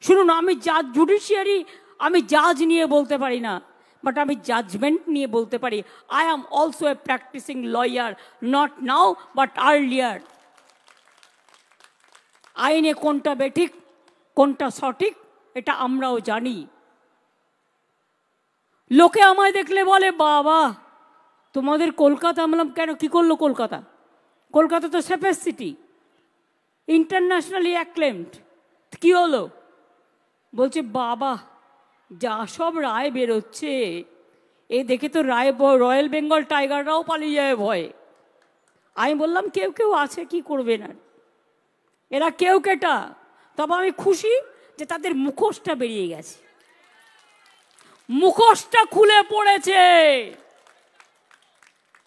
শুনুন, আমি জাজ জুডিশিয়ারি, আমি জাজ নিয়ে বলতে পারি না, বাট আমি জাজমেন্ট নিয়ে বলতে পারি। I am also a practising lawyer, not now but earlier. আইনে কোনটা বেঠিক কোনটা সঠিক এটা আমরাও জানি। লোকে আমায় দেখলে বলে, বাবা তোমাদের কলকাতা। বললাম, কেন, কি করলো কলকাতা? কলকাতা তো সেফেস্ট সিটি, ইন্টারন্যাশনালি অ্যাক্লেমড। কি হলো? বলছে, বাবা যা সব রায় বেরোচ্ছে এ দেখে তো রয়্যাল বেঙ্গল টাইগাররাও পালিয়ে যায় ভয়ে। আমি বললাম, কেউ কেউ আছে, কি করবে না, এরা কেউ কেটা। তবে আমি খুশি যে তাদের মুখোশটা বেরিয়ে গেছে, মুখোশটা খুলে পড়েছে,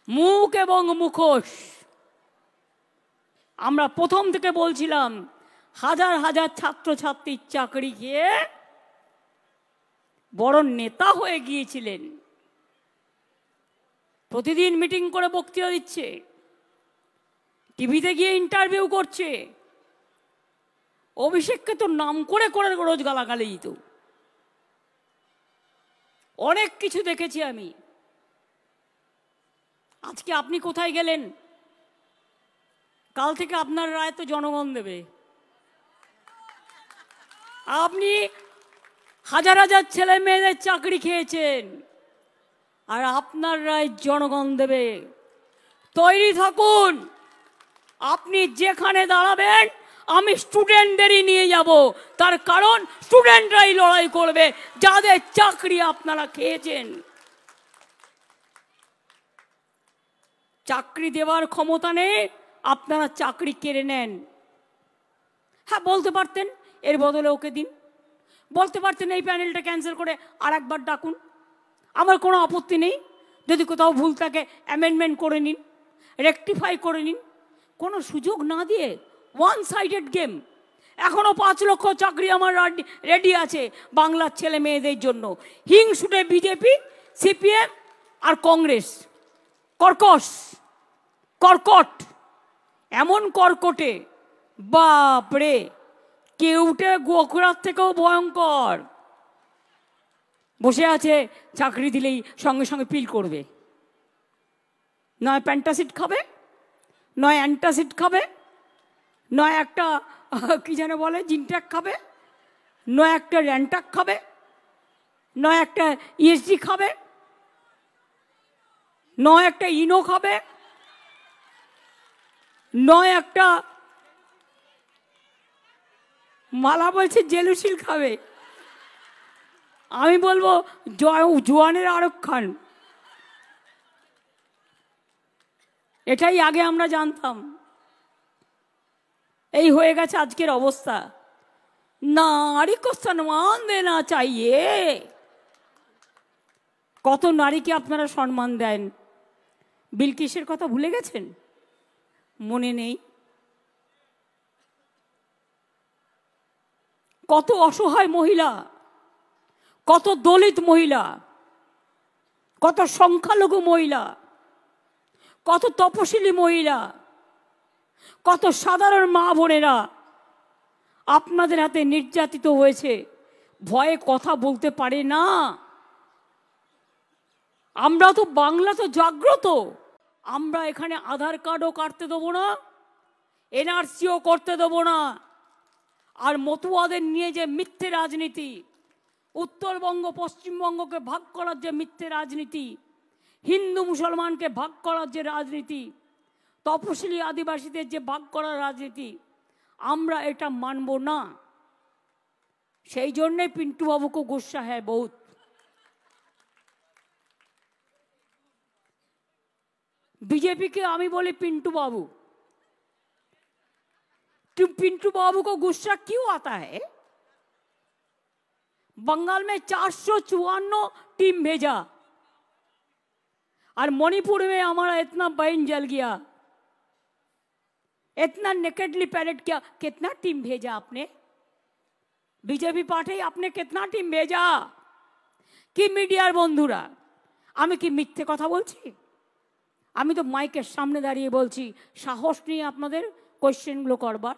মুখ এবং মুখোশ। আমরা প্রথম থেকে বলছিলাম, হাজার হাজার ছাত্রছাত্রীর চাকরি খেয়ে বড় নেতা হয়ে গিয়েছিলেন, প্রতিদিন মিটিং করে বক্তৃতা দিচ্ছে, টিভিতে গিয়ে ইন্টারভিউ করছে। অভিষেককে তো নাম করে করে রোজ গালাগালি দিত। অনেক কিছু দেখেছি আমি। আজকে আপনি কোথায় গেলেন? কাল থেকে আপনার রায় তো জনগণ দেবে। আপনি হাজার হাজার ছেলে মেয়েদের চাকরি খেয়েছেন, আর আপনার রায় জনগণ দেবে। তৈরি থাকুন। আপনি যেখানে দাঁড়াবেন আমি স্টুডেন্টদেরই নিয়ে যাব, তার কারণ স্টুডেন্টরাই লড়াই করবে যাদের চাকরি আপনারা খেয়েছেন। চাকরি দেওয়ার ক্ষমতা নেই, আপনারা চাকরি কেড়ে নেন। হ্যাঁ, বলতে পারতেন এর বদলে ওকে দিন, বলতে পারতেন এই প্যানেলটা ক্যান্সেল করে আর একবার ডাকুন, আমার কোনো আপত্তি নেই। যদি কোথাও ভুল থাকে অ্যামেন্ডমেন্ট করে নিন, রেকটিফাই করে নিন। কোনো সুযোগ না দিয়ে ওয়ান সাইডেড গেম। এখনো 5 লক্ষ চাকরি আমার রেডি আছে বাংলার ছেলে মেয়েদের জন্য। হিংসুটে বিজেপি, সিপিএম আর কংগ্রেস কর্কট, এমন কর্কটে, বাপরে, কেউটে গোখরার থেকেও ভয়ঙ্কর। বসে আছে, চাকরি দিলেই সঙ্গে সঙ্গে পিল করবে, নয় প্যান্টাসিড খাবে, নয় অ্যান্টাসিড খাবে, নয় একটা কি যেন বলে জিনট্যাক খাবে, নয় একটা র্যান্টাক খাবে, নয় একটা ইএসজি খাবে, নয় একটা ইনো খাবে, নয় একটা মালা বলছে জেলুসিল খাবে। আমি বলবো জোয়ানের আরব খান। এটাই আগে আমরা জানতাম, এই হয়ে গেছে আজকের অবস্থা। নারী কো সম্মান দেনা চাইয়ে। কত নারীকে আপনারা সম্মান দেন? বিলকিসের কথা ভুলে গেছেন? মনে নেই? কত অসহায় মহিলা, কত দলিত মহিলা, কত সংখ্যালঘু মহিলা, কত তপশিলি মহিলা, কত সাধারণ মা বোনেরা আপনাদের হাতে নির্যাতিত হয়েছে, ভয়ে কথা বলতে পারে না। আমরা তো বাংলা তো জাগ্রত, আমরা এখানে আধার কার্ডও কাটতে দেবো না, এনআরসিও করতে দেবো না। আর মতুয়াদের নিয়ে যে মিথ্যে রাজনীতি, উত্তরবঙ্গ পশ্চিমবঙ্গকে ভাগ করার যে মিথ্যে রাজনীতি, হিন্দু মুসলমানকে ভাগ করার যে রাজনীতি, তপশিলি আদিবাসীদের যে ভাগ করার রাজনীতি, আমরা এটা মানব না। সেই জন্যে পিন্টু বাবুকে গুस्सा है बहुत। बीजेपी के आमी बोले पिंटू बाबू, पिंटू बाबू को गुस्सा क्यों आता है? बंगाल में 454 टीम भेजा और मणिपुर में हमारा इतना बहन जल गया, इतना नेकेडली पैरेड किया। कितना टीम भेजा आपने? बीजेपी पार्टी आपने कितना टीम भेजा? कि मीडियार बंधुरा आमी कि मिथ्ये कथा बोलছি? আমি তো মাইকের সামনে দাঁড়িয়ে বলছি, সাহস নিয়ে আপনাদের কোশ্চেনগুলো করবার।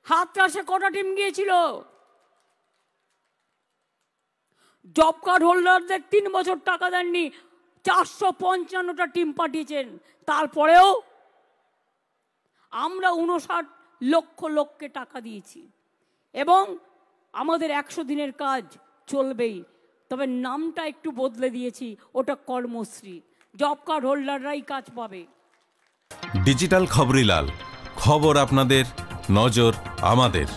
হাতরাসে কটা টিম গিয়েছিল? জব কার্ড হোল্ডারদের 3 বছর টাকা দেননি, 455টা টিম পাঠিয়েছেন। তারপরেও আমরা 59 লক্ষ লোককে টাকা দিয়েছি এবং আমাদের 100 দিনের কাজ চলবেই। তবে নামটা একটু বদলে দিয়েছি, ওটা কর্মশ্রী। জব কার্ড হোল্ডাররাই কাজ পাবে। ডিজিটাল খবরিলাল, খবর আপনাদের, নজর আমাদের।